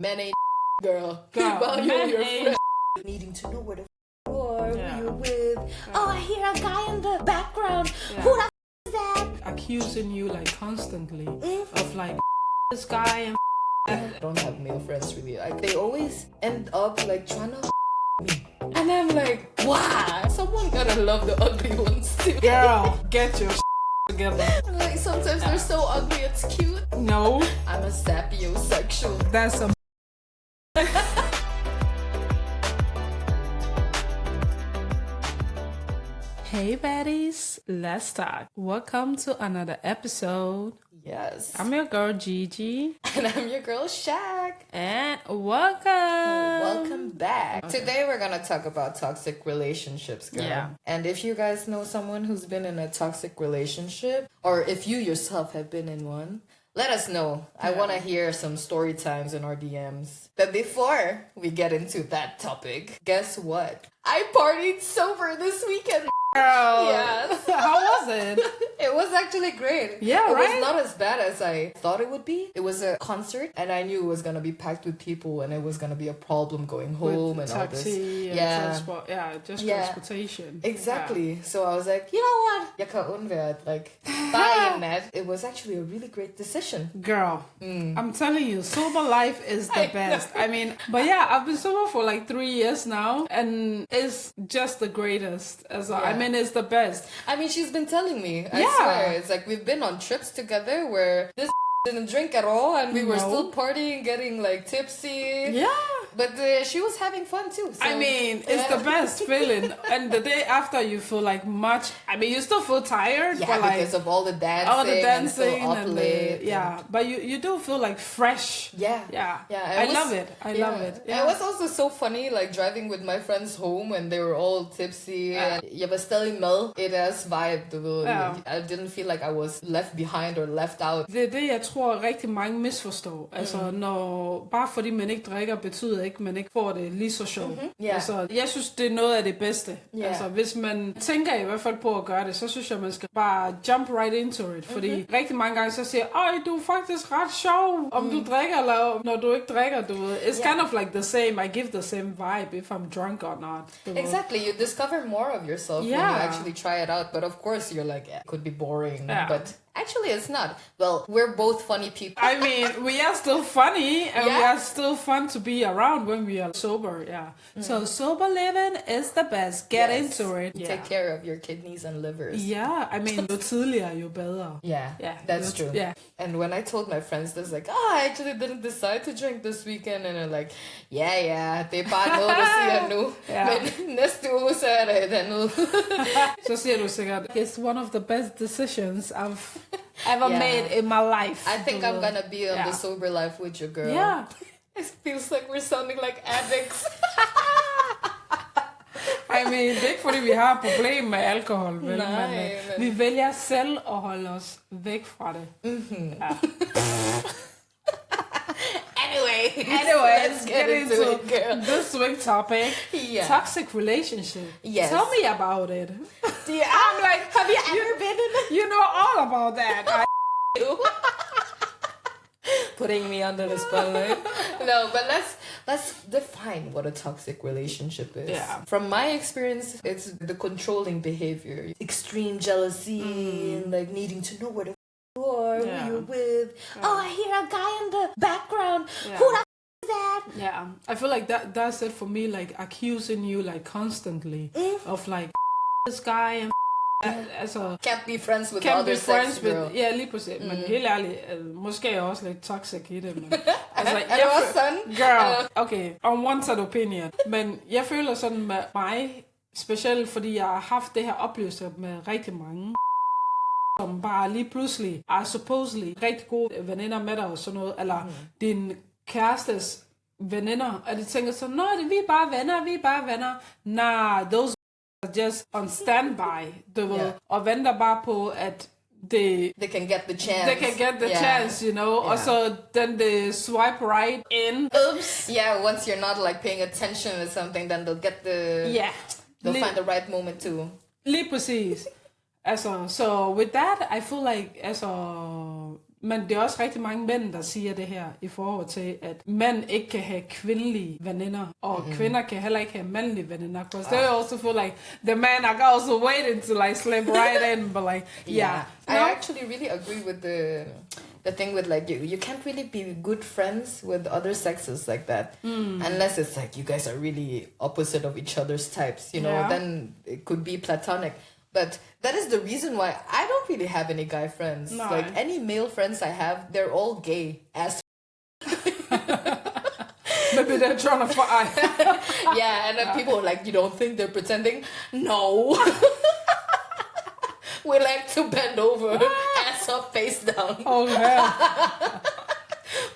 Men ain't girl. While you're your friend. Needing to know where the you are, who you're with. Oh, I hear a guy in the background. Who the is that? Accusing you like constantly of like this guy and I don't have male friends really. Like they always end up like trying to me. And I'm like, wow, someone gotta love the ugly ones too. girl, get your together. Like sometimes they're so ugly it's cute. No, I'm a sapiosexual. that's a Hey baddies, let's talk. Welcome to another episode. Yes. I'm your girl Gigi. And I'm your girl Shaq. And welcome. Welcome back. Okay. Today we're gonna talk about toxic relationships, girl. Yeah. And if you guys know someone who's been in a toxic relationship, or if you yourself have been in one, let us know. I want to hear some story times in our DMs. But before we get into that topic, guess what? I partied sober this weekend. Girl. Yes. How was it? It was actually great. Yeah, it right? was not as bad as I thought it would be. It was a concert, and I knew it was gonna be packed with people, and it was gonna be a problem going home With and all this. Transportation. Exactly. Yeah. So I was like, you know what? Jeg kan undvære like buying that. It was actually a really great decision. Girl, I'm telling you, sober life is the best. I mean, but yeah, I've been sober for like 3 years now, and it's just the greatest. I mean, it's the best. I mean, she's been telling me. I swear. It's like we've been on trips together where this didn't drink at all, and we were still partying, getting like tipsy. Yeah. But she was having fun too. So, I mean, it's the best feeling. And the day after, you feel like much. I mean, you still feel tired, but like because of all the dancing, and but you do feel like fresh. Yeah. I love it. I love it. Yeah. It was also so funny, like driving with my friends home, and they were all tipsy. And jeg var stadig med i deres vibe, du ved. I didn't feel like I was left behind or left out. Det er det, jeg tror rigtig mange misforstår. Altså, når bare fordi man ikke drikker, betyder ikke, at man ikke får det lige så sjovt. Altså, jeg synes, det er noget af det bedste. Altså, hvis man tænker i hvert fald på at gøre det, så synes jeg, man skal bare jump right into it. Fordi rigtig mange gange så siger, øj, du er faktisk ret sjov, om du drikker, eller når du ikke drikker, du ved. It's kind of like the same. I give the same vibe if I'm drunk or not. Exactly. You discover more of yourself when you actually try it out. But of course, you're like, it could be boring. But actually, it's not. Well, we're both funny people. I mean, we are still funny, and we are still fun to be around when we are sober, So sober living is the best. Get into it. Take care of your kidneys and livers. Yeah, I mean, jo tidligere, jo bedre. Yeah, that's true. Yeah. And when I told my friends this, like, I actually didn't decide to drink this weekend, and they're like, det er bare noget, du siger nu. Men næste uge, så er det andet. Så siger du sikkert, it's one of the best decisions I've ever made in my life. I think I'm gonna be on the sober life with you, girl. Yeah. It feels like we're sounding like addicts. I mean, det er ikke fordi, vi har et problem med alkohol, vel? Men vi vælger selv at holde os væk fra det. Anyway, let's get into it, girl. This week's topic, toxic relationship. Yes. Tell me about it. I'm like, have you ever been in it? You know all about that. Putting me under the spotlight. No, but let's define what a toxic relationship is. Yeah. From my experience, it's the controlling behavior, extreme jealousy, and like needing to know where the you are, who you're with. Oh, I hear a guy in the background. Who the is that? Yeah, I feel like that's it for me. Like accusing you like constantly of like this guy and. Altså, can't be friends with other sex, girl. Ja, lige præcis. Men helt ærligt, måske er jeg også lidt toxic i det. Men, altså, er du også sådan? Girl, okay, unwanted opinion. Men jeg føler sådan med mig, specielt fordi jeg har haft det her oplevelse med rigtig mange, som bare lige pludselig er supposedly rigtig gode veninder med dig og sådan noget, eller din kærestes veninder, og de tænker så, nå, vi er bare venner. Nah, those just on standby, du ved, og venter bare på, at they can get the chance. Chance, you know, og så then they swipe right in. Oops. Yeah, once you're not like paying attention or something, then they'll get they'll find the right moment to. Lige præcis. Altså, so with that, I feel like, altså, Men det er også rigtig mange mænd, der siger det her i forhold til, at mænd ikke kan have kvindelige veninder, og kvinder kan heller ikke have mandlige veninder. Because they also feel like the men are also waiting to like slip right in, but like, yeah. I actually really agree with the thing with like you can't really be good friends with other sexes like that unless it's like you guys are really opposite of each other's types, you know, then it could be platonic. But that is the reason why I don't really have any guy friends. No. Like any male friends I have, they're all gay as Maybe they're trying to fight. yeah, and then people are like, you don't think they're pretending? No. We like to bend over, ass up, face down. Oh, yeah.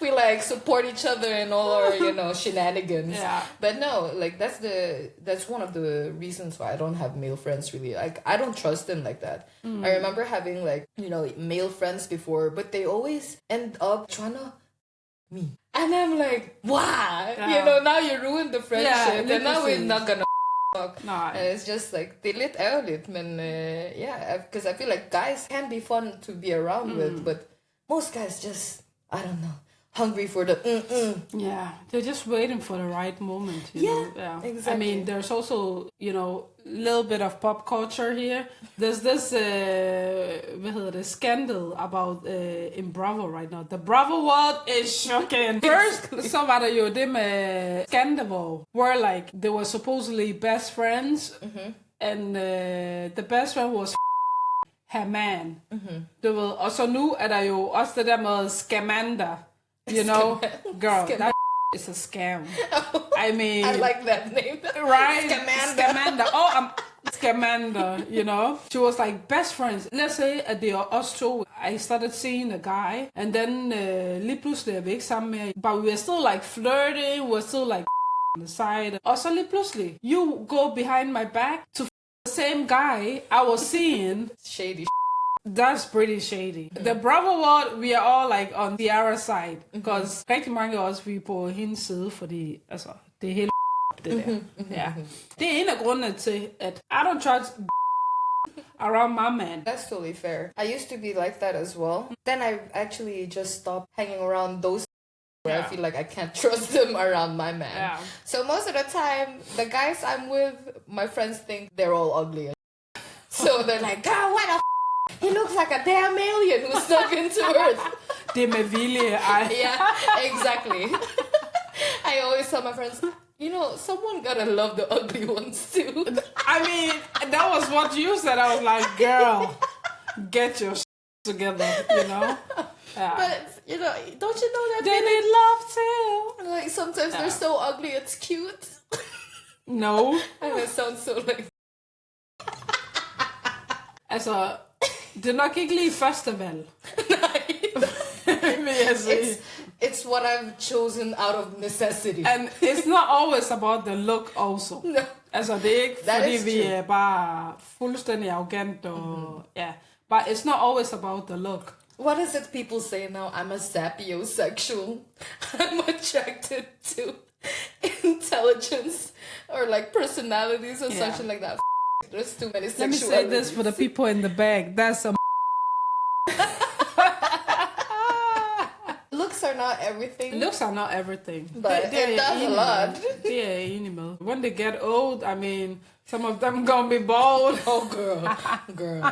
We like support each other in all our, you know, shenanigans. Yeah. But no, like that's one of the reasons why I don't have male friends really. Like I don't trust them like that. I remember having like, you know, male friends before, but they always end up trying to me. And I'm like, why? Yeah. You know, now you ruined the friendship and now we're præcis. not gonna fuck. Nej. And it's just like, det er lidt ærgerligt, men yeah, because I feel like guys can be fun to be around with, but most guys just, I don't know, hungry for the Yeah, they're just waiting for the right moment. You know? Yeah, exactly. I mean, there's also, you know, a little bit of pop culture here. There's this, scandal about in Bravo right now. The Bravo world is shocking. First, så var der jo det med Scandal, where like they were supposedly best friends, and the best friend was her man. Du ved, og så nu er der jo også det der med Scamander. You know, girl, that is a scam. I mean, I like that name. Right? Scamander. Oh, I'm Scamander, you know? She was like best friends. Let's say at the us two, I started seeing a guy, and then lige pludselig er vi ikke sammen mere. But we were still like flirting, we were still like on the side. Og så lige pludselig, you go behind my back to the same guy I was seeing. Shady. That's pretty shady. The Bravo world, we are all like on the other side. Because rigtig mange af os, vi er på hendes side, fordi altså, det er helt det der. Ja. Det er en af grundene til, at I don't trust around my man. That's totally fair. I used to be like that as well. Then I actually just stopped hanging around those where I feel like I can't trust them around my man. Yeah. So most of the time, the guys I'm with, my friends think they're all ugly. So they're like, God, what the he looks like a damn alien who's stuck into Earth. Det er med vilje. Yeah, exactly. I always tell my friends, you know, someone gotta love the ugly ones too. I mean, that was what you said. I was like, girl, get your together, you know? Yeah. But, you know, don't you know that They feeling? need love too. Like, sometimes they're so ugly, it's cute. No. And it sounds so like... Altså, det er nok ikke lige første valg. Vil jeg sige. It's what I've chosen out of necessity. And it's not always about the look also. No. Altså, det er ikke That fordi, is vi true. er bare fuldstændig arrogant og... Ja. But it's not always about the look. What is it people say now? I'm a sapiosexual. I'm attracted to intelligence or like personalities or something like that. There's too many sexualities. Let me say this for the people in the back. That's a... Looks are not everything. Looks are not everything. But it does a lot. Det er jeg enig med. When they get old, I mean, some of them gonna be bald. Oh, girl.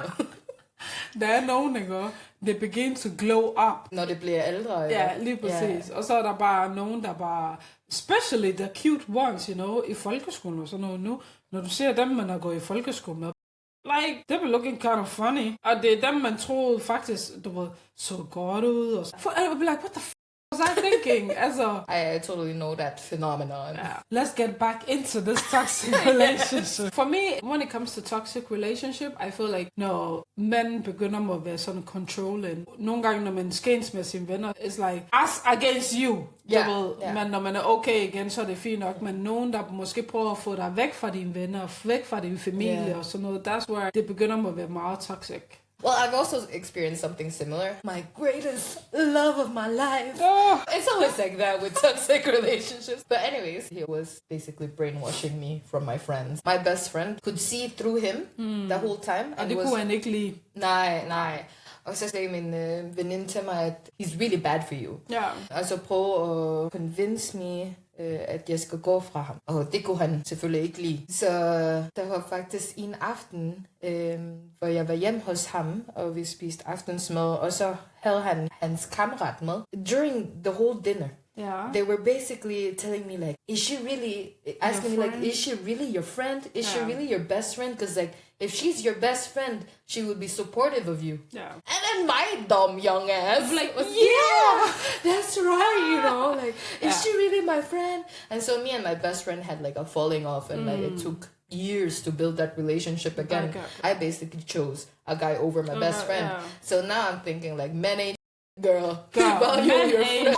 Der er nogen, ikke? They begin to glow up. Når det bliver ældre. Ja, lige præcis. Yeah. Og så er der bare nogen, der bare... Especially the cute ones, you know, i folkeskolen og sådan noget nu. Når du ser dem, man har gået i folkeskole med. Like, they were looking kind of funny. Og det er dem, man troede faktisk, du ved, så godt ud. Og så. I would be like, what the was I thinking? Altså, I totally know that phenomenon. yeah. Let's get back into this toxic relationship. For me, when it comes to toxic relationship, I feel like, når mænd begynder at være sådan controlling. Nogle gange, når man skændes med sine venner, it's like, us against you. Yeah. Men når man er okay igen, så er det fint nok. Men nogen, der måske prøver at få dig væk fra dine venner, væk fra din familie og sådan noget, that's where det begynder at være meget toxic. Well, I've also experienced something similar. My greatest love of my life. It's always like that with toxic relationships. But anyways, he was basically brainwashing me from my friends. My best friend could see through him the whole time. Og det kunne han ikke lide. Nej. Og så sagde min veninde til mig, at he's really bad for you. Ja. Altså prøve at convince me, at jeg skal gå fra ham. Og det kunne han selvfølgelig ikke lide. Så der var faktisk en aften, hvor jeg var hjemme hos ham, og vi spiste aftensmad, og så havde han hans kammerat med. During the whole dinner, they were basically telling me like, is she really, asking me like, is she really your friend? Is she really your best friend? Because like, if she's your best friend, she would be supportive of you. Yeah. And then my dumb young ass like, was, that's right, you know, like, is she really my friend? And so me and my best friend had like a falling off, and like it took years to build that relationship again. Okay. I basically chose a guy over my best friend. Yeah. So now I'm thinking like, men ain't girl. Men your friend.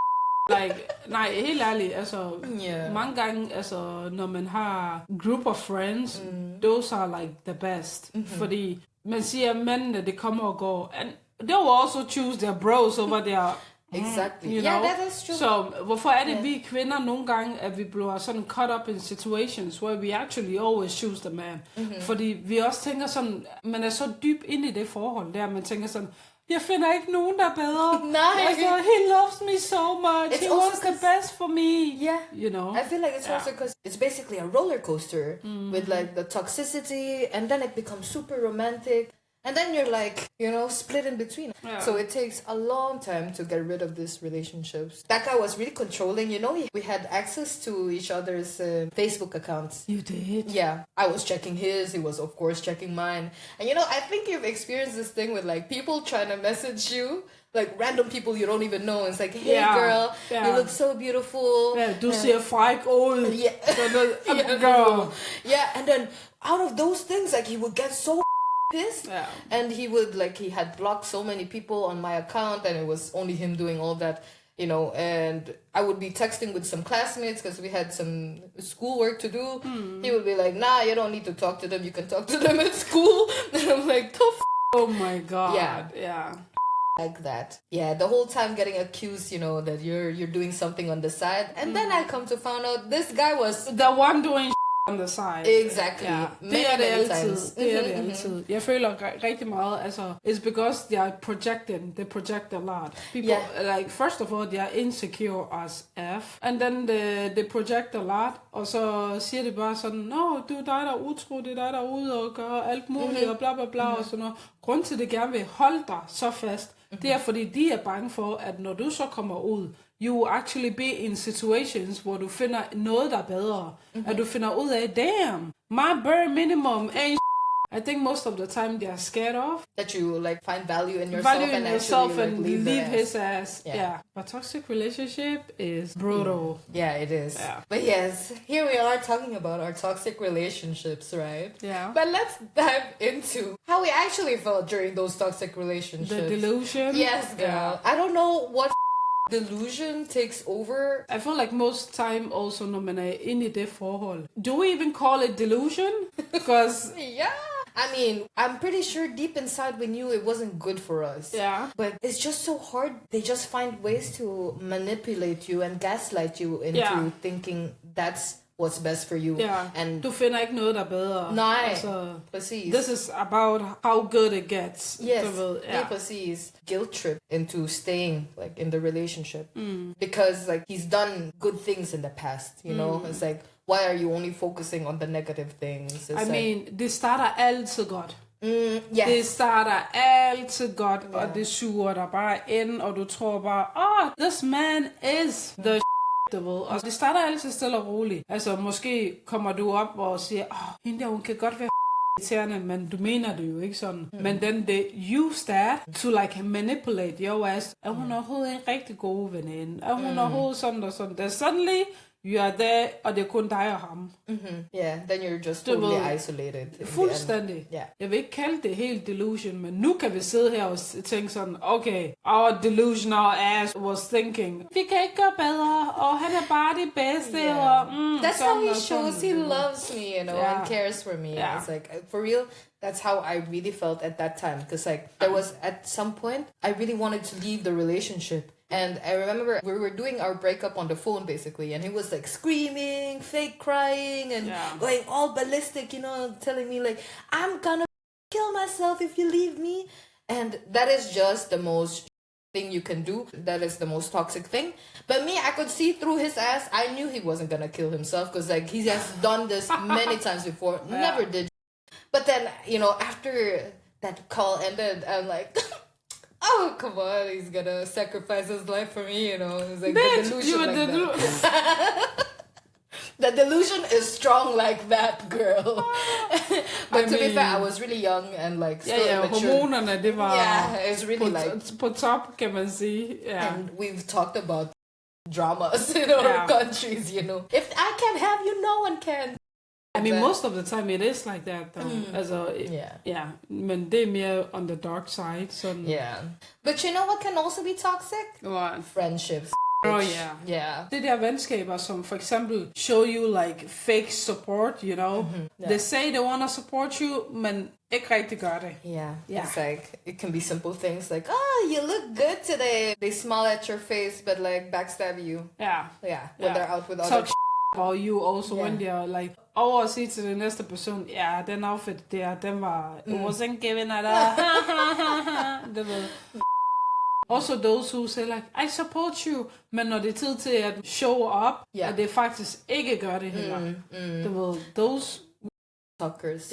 like, nej, helt ærligt, altså, Yeah. mange gange, altså, når man har group of friends, those are like the best. Fordi man siger, at mændene, det kommer og går, and they will also choose their bros over their... Exactly. You Yeah, know? that's true. Så hvorfor er det, vi kvinder nogle gange, at vi bliver sådan caught up in situations where we actually always choose the man? Fordi vi også tænker sådan, man er så dyb ind i det forhold der, man tænker sådan, jeg finder ikke nogen, der er bedre. Nej. Altså, he loves me so much. It's He also wants the best for me. Yeah. You know? I feel like it's also because it's basically a roller coaster with like the toxicity, and then it becomes super romantic. And then you're like, you know, split in between. Yeah. So it takes a long time to get rid of these relationships. That guy was really controlling. You know, we had access to each other's Facebook accounts. You did? Yeah. I was checking his. He was, of course, checking mine. And, you know, I think you've experienced this thing with, like, people trying to message you. Like, random people you don't even know. It's like, hey, girl, you look so beautiful. Yeah, du ser fræk ud. Yeah. Girl. Yeah, and then out of those things, like, he would get so pissed. Yeah. And he would, like, he had blocked so many people on my account, and it was only him doing all that, you know. And I would be texting with some classmates because we had some schoolwork to do. He would be like, nah, you don't need to talk to them. You can talk to them at school. And I'm like, the Oh my God. Yeah. Like that. Yeah, the whole time getting accused, you know, that you're doing something on the side. And then I come to find out this guy was... The one doing on the side. Exactly. Ja, det er det altid. Det er det altid. Jeg føler rigtig meget, altså, it's because they are projecting, they project a lot. People, like, first of all, they are insecure as F, and then they project a lot, og så siger det bare sådan, no, du er dig, der er utro, det er dig, der er ude og gør alt muligt, og bla bla bla, og sådan noget. Grund til, det gerne vil holde dig så fast, det er, fordi de er bange for, at når du så kommer ud, you will actually be in situations, hvor du finder noget, der er bedre. At du finder ud af, damn, my bare minimum ain't I think most of the time they are scared of. That you like find value in yourself and actually and like, leave his ass. Yeah. But toxic relationship is brutal. Yeah, it is. Yeah. But yes, here we are talking about our toxic relationships, right? Yeah. But let's dive into how we actually felt during those toxic relationships. The delusion. Yes, girl. Yeah. I don't know what delusion takes over. I feel like most time also når man er inde i det forhold. Do we even call it delusion? Because yeah. I mean, I'm pretty sure deep inside we knew it wasn't good for us. Yeah. But it's just so hard. They just find ways to manipulate you and gaslight you into thinking that's what's best for you. Yeah. And du finder ikke noget, der er bedre. Nej, altså, præcis. This is about how good it gets. Yes, yeah. præcis. Guilt trip into staying like in the relationship. Because like he's done good things in the past, you know? It's like, why are you only focusing on the negative things? It's det starter altid godt. yes. Det starter altid godt, og det suger dig bare ind, og du tror bare, this man is the du ved. Og det starter altid stille og roligt. Altså, måske kommer du op og siger, hende der, hun kan godt være irriterende, men du mener det jo ikke sådan. Men then they use that to like manipulate your ass. Er hun overhovedet en rigtig god veninde? Er hun overhovedet sådan og sådan? Then suddenly, you are there, og det er kun dig og ham. Yeah, then you're just totally isolated. Fuldstændig. Yeah. Jeg vil ikke kalde det helt delusion, men nu kan vi sidde her og tænke sådan, okay, our delusion, our ass was thinking, vi kan ikke gøre bedre, og han er bare det bedste, og that's how he shows he loves me, you know, and cares for me. Yeah. It's like, for real, that's how I really felt at that time. Because like, there was, at some point, I really wanted to leave the relationship. And I remember we were doing our breakup on the phone, basically, and he was like screaming, fake crying, and going all ballistic, you know, telling me like, I'm gonna kill myself if you leave me. And that is just the most thing you can do. That is the most toxic thing. But me, I could see through his ass. I knew he wasn't gonna kill himself because like he has done this many times before. Never did. But then, after that call ended, I'm like, oh, come on, he's gonna sacrifice his life for me, It's like Bitch, the delusion that. The delusion is strong like that, girl. But to be fair, I was really young and like still immature. Hormonerne, det var it's really på top, kan man sige. Yeah. And we've talked about dramas in our countries, If I can't have you, no one can. I mean, most of the time it is like that, though. Men det er mere on the dark side. Sådan. Yeah. But you know what can also be toxic? What? Friendships. Oh yeah. Det der venskaber, som for eksempel show you like fake support, They say they want to support you, men ikke rigtig gør det. Yeah. It's like, it can be simple things like, oh, you look good today. They smile at your face, but like backstab you. Yeah. When they're out with other talk about you also when they're like, over at sige til den næste person, den outfit der, den var, it wasn't given at all. Det var... Also those who say like, I support you, men når det er tid til at show up, at det faktisk ikke gør det heller. Det var those talkers.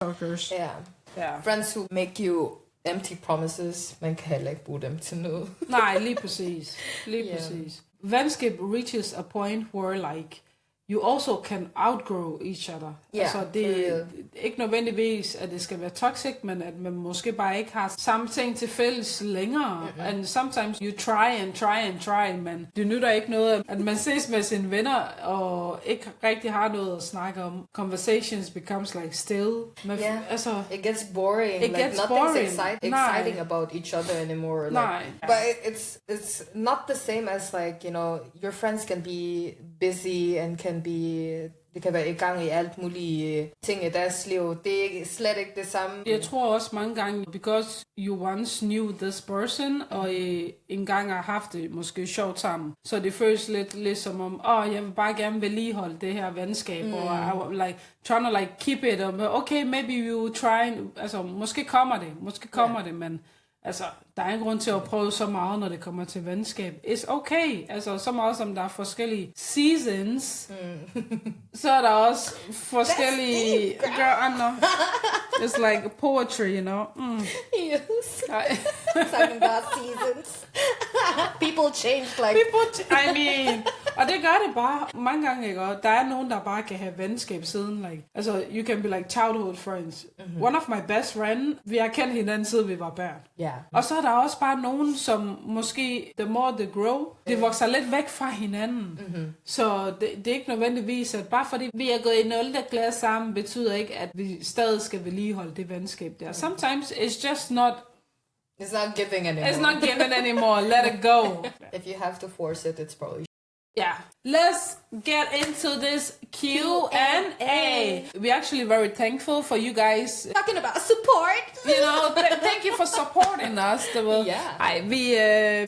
Talkers. Yeah. Friends who make you empty promises, man kan heller ikke bruge dem til noget. Nej, lige præcis. Præcis. Venskab reaches a point where like, you also can outgrow each other. Altså, det er ikke nødvendigvis, at det skal være toxic, men at man måske bare ikke har samme ting til fælles længere. And sometimes you try, men det nytter ikke noget, at man ses med sine venner, og ikke rigtig har noget at snakke om. Conversations becomes like still. Men, altså, it gets boring. It gets boring. Exciting about each other anymore. Like, but it's not the same as like, your friends can be busy and det kan være i gang i alt mulige ting i deres liv. Det er slet ikke det samme. Jeg tror også mange gange, because you once knew this person, og engang har haft det måske sjovt sammen, så det føles lidt som om, jeg vil bare gerne vedligeholde det her venskab, og I like trying to like keep it, og okay, maybe you will try, altså måske kommer det, men altså, der er en grund til at prøve så meget, når det kommer til venskab. It's okay. Altså, så meget som der er forskellige seasons, så er der også forskellige andre. It's like poetry, Yes. Talking about seasons. People change like... I mean... Og det gør det bare mange gange, ikke? Og der er nogen, der bare kan have venskab siden, like... Altså, you can be like childhood friends. One of my best friend, vi har kendt hinanden siden vi var børn. Yeah. Og så er der også bare nogen, som måske, the more they grow, det vokser lidt væk fra hinanden. Så det er ikke nødvendigvis, at bare fordi vi er gået i 0. klasse sammen, betyder ikke, at vi stadig skal vedligeholde det venskab der. Sometimes it's just not... It's not giving anymore. It's not giving anymore. Let it go. If you have to force it, it's probably... Yeah. Let's get into this Q&A. We're actually very thankful for you guys. Talking about support. Thank you for supporting us. Vi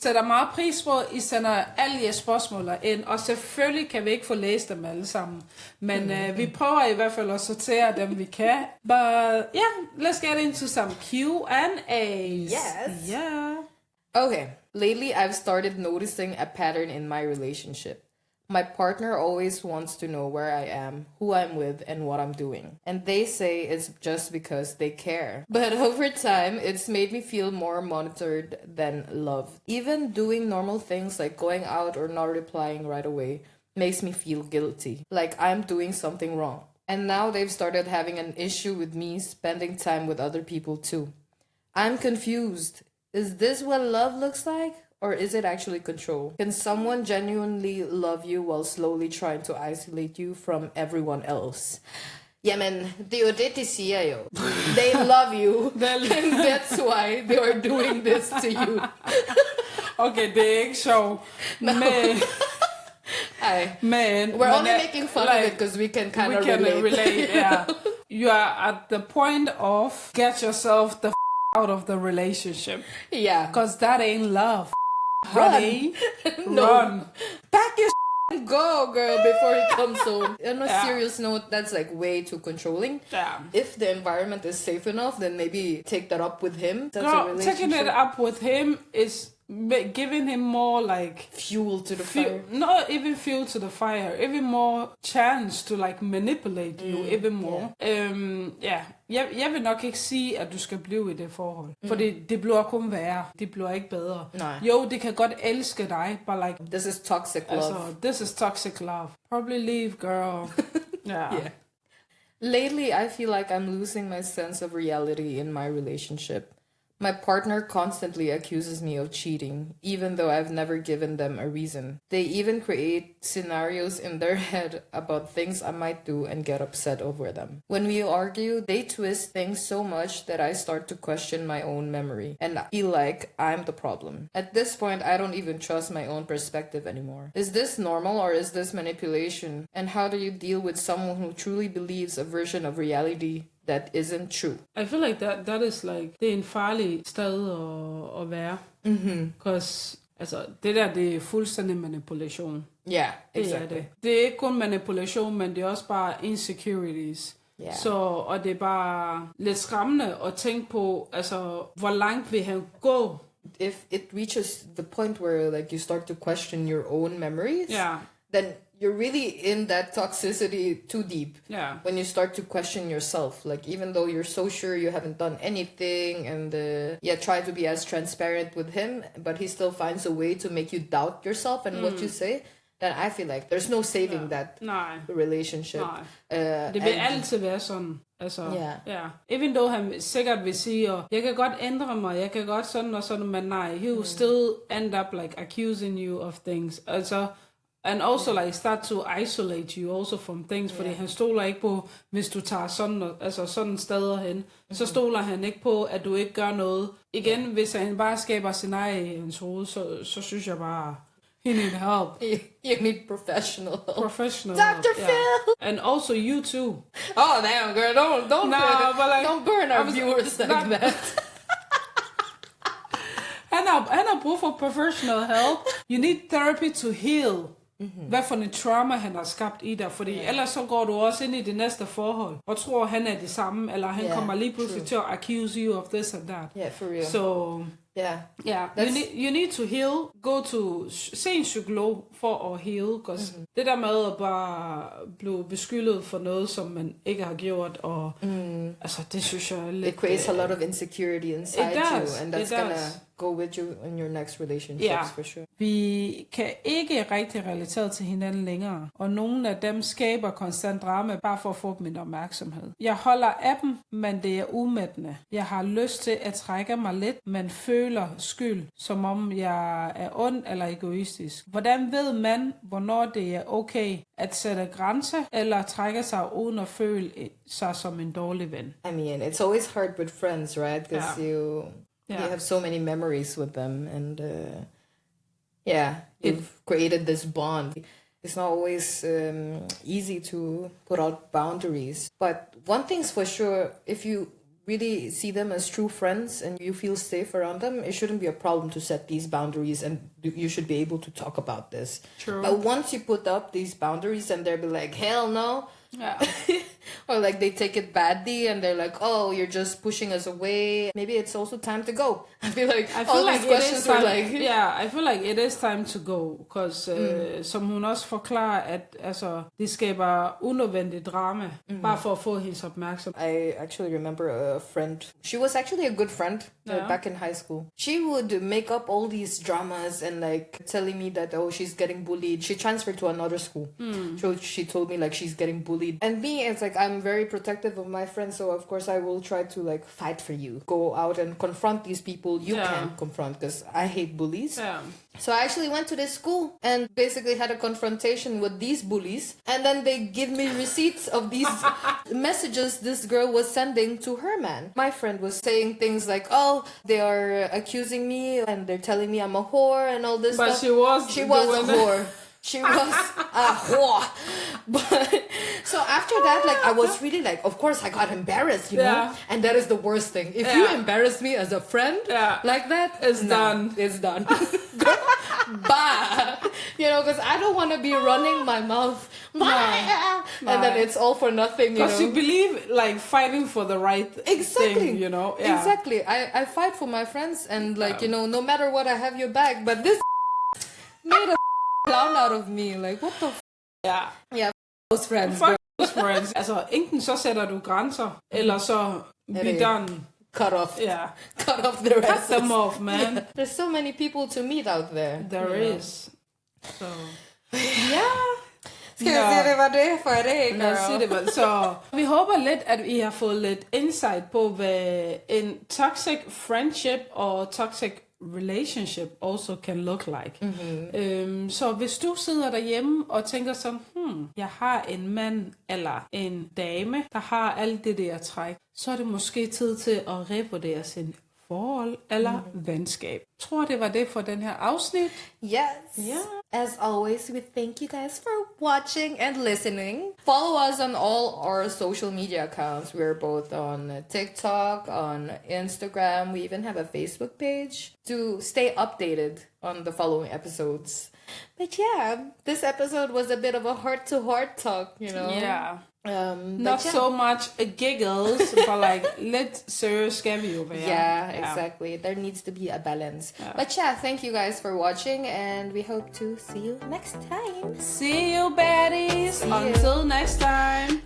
sætter meget pris på, at I sender alle jeres spørgsmål ind, og selvfølgelig kan vi ikke få læst dem alle sammen. Men vi prøver i hvert fald at sortere dem, vi kan. But yeah, let's get into some Q&As. Yes. Yeah. Okay. Lately, I've started noticing a pattern in my relationship. My partner always wants to know where I am, who I'm with, and what I'm doing. And they say it's just because they care. But over time, it's made me feel more monitored than loved. Even doing normal things like going out or not replying right away makes me feel guilty, like I'm doing something wrong. And now they've started having an issue with me spending time with other people too. I'm confused. Is this what love looks like? Or is it actually control? Can someone genuinely love you while slowly trying to isolate you from everyone else? Jamen, det er jo det, de siger jo. They love you, and that's why they are doing this to you. Okay, det er ikke sjovt. No. Man, we're only making fun of it because we can kind of relate. Yeah. You are at the point of get yourself the out of the relationship. Yeah. Because that ain't love. Honey, No. run. Pack your him go, girl, before he comes home. On a serious note, that's like way too controlling. Yeah. If the environment is safe enough, then maybe take that up with him. That's a Girl, relationship. taking it up with him is giving him more like Fuel to the fire. not even fuel to the fire, even more chance to like manipulate you even more. Jeg vil nok ikke sige, at du skal blive i det forhold. Fordi det bliver kun værre. Det bliver ikke bedre. Nej. Jo, det kan godt elske dig, but like... This is toxic love. Altså, this is toxic love. Probably leave, girl. Yeah. Lately, I feel like I'm losing my sense of reality in my relationship. My partner constantly accuses me of cheating, even though I've never given them a reason. They even create scenarios in their head about things I might do and get upset over them. When we argue, they twist things so much that I start to question my own memory and feel like I'm the problem. At this point, I don't even trust my own perspective anymore. Is this normal or is this manipulation? And how do you deal with someone who truly believes a version of reality that isn't true? I feel like that is like, det er en farlig sted at være. Because, altså, det er fuldstændig manipulation. Yeah, Det exactly. er det. Det er ikke kun manipulation, men det er også bare insecurities. Yeah. Så, og det er bare lidt skræmmende at tænke på, altså, hvor langt vil han gå? If it reaches the point where like you start to question your own memories, then you're really in that toxicity too deep. Yeah. When you start to question yourself, like even though you're so sure you haven't done anything, and try to be as transparent with him, but he still finds a way to make you doubt yourself and what you say, then I feel like there's no saving that relationship. Det vil altid være sådan. Altså, even though han sikkert vil sige, jeg kan godt ændre mig, jeg kan godt sådan og sådan, men nej, he will still end up like accusing you of things. Altså, and also like start to isolate you also from things, fordi han stoler ikke på, hvis du tager sådan steder hen, så stoler han ikke på, at du ikke gør noget. Igen, hvis han bare skaber sin egen i hans hoved, så synes jeg bare, he need help. You need professional help. Professional Dr. help, Phil! And also you too. Oh damn, girl, don't burn our viewers like that. Han har brug for professional help. You need therapy to heal. Hvad for en trauma han har skabt i dig, fordi ellers så går du også ind i det næste forhold og tror han er det samme, eller han kommer lige pludselig til at accuse you of this and that. Yeah, for real. So you need to heal. Go to se en psykolog for at heal, because det der med at bare blive beskyldet for noget som man ikke har gjort, og altså det synes jeg er lidt. It creates a lot of insecurity inside you, and that's gonna go with you in your next relationships for sure. Vi kan ikke rigtig relatere til hinanden længere, og nogle af dem skaber konstant drama bare for at få min opmærksomhed. Jeg holder af dem, men det er umættende. Jeg har lyst til at trække mig lidt, men føler skyld, som om jeg er ond eller egoistisk. Hvordan ved man, hvornår det er okay at sætte grænser, eller trække sig uden at føle sig som en dårlig ven? I mean, it's always hard with friends, right? Because you have so many memories with them, and you've created this bond. It's not always easy to put out boundaries. But one thing's for sure, if you really see them as true friends and you feel safe around them, it shouldn't be a problem to set these boundaries, and you should be able to talk about this. True. But once you put up these boundaries and they'll be like, hell no. Yeah. Or like they take it badly and they're like, oh, you're just pushing us away. Maybe it's also time to go. I feel like these questions were like... I feel like it is time to go. Because som hun også forklarer, at altså, det skaber unødvendigt drama, bare for at få hendes opmærksomhed. I actually remember a friend. She was actually a good friend back in high school. She would make up all these dramas and like telling me that, oh, she's getting bullied. She transferred to another school. So she told me like she's getting bullied. And me, it's like I'm very protective of my friends, so of course I will try to like fight for you. Go out and confront these people you can't confront, because I hate bullies. Yeah. So I actually went to this school and basically had a confrontation with these bullies, and then they give me receipts of these messages this girl was sending to her man. My friend was saying things like, oh, they are accusing me and they're telling me I'm a whore and all this stuff. But she was a whore. She was a whore. But so after that, like I was really like, of course I got embarrassed, you know? And that is the worst thing. If you embarrass me as a friend like that, it's done. It's done. Bye. You know, because I don't want to be running my mouth. Bye. And then it's all for nothing, you know? Because you believe like fighting for the right thing, you know? Yeah. Exactly. I fight for my friends and like, you know, no matter what, I have your back. But this made a clown out of me. Like, what the Yeah, those friends. Fuck those friends. Altså, enten så sætter du grænser, eller så be done. Cut off. Yeah. Cut off the rest. Cut them off, man. Yeah. There's so many people to meet out there. There is. So, Skal vi sige, det var det for i dag, girl? Lad os sige det. Så vi håber lidt, at I har fået lidt insight på, hvad en toxic friendship og toxic relationship also can look like. Så hvis du sidder derhjemme og tænker sådan, jeg har en mand eller en dame, der har alt det der træk, så er det måske tid til at revurdere sin forhold eller venskab. Jeg tror, det var det for den her afsnit. Yes. Yeah. As always, we thank you guys for watching and listening. Follow us on all our social media accounts. We're both on TikTok, on Instagram. We even have a Facebook page to stay updated on the following episodes. But yeah, this episode was a bit of a heart-to-heart talk, you know? Yeah. Not so much giggles, but like lidt serious scabby over here. Yeah, exactly. There needs to be a balance. Yeah. But yeah, thank you guys for watching, and we hope to see you next time. See you, baddies. Until next time.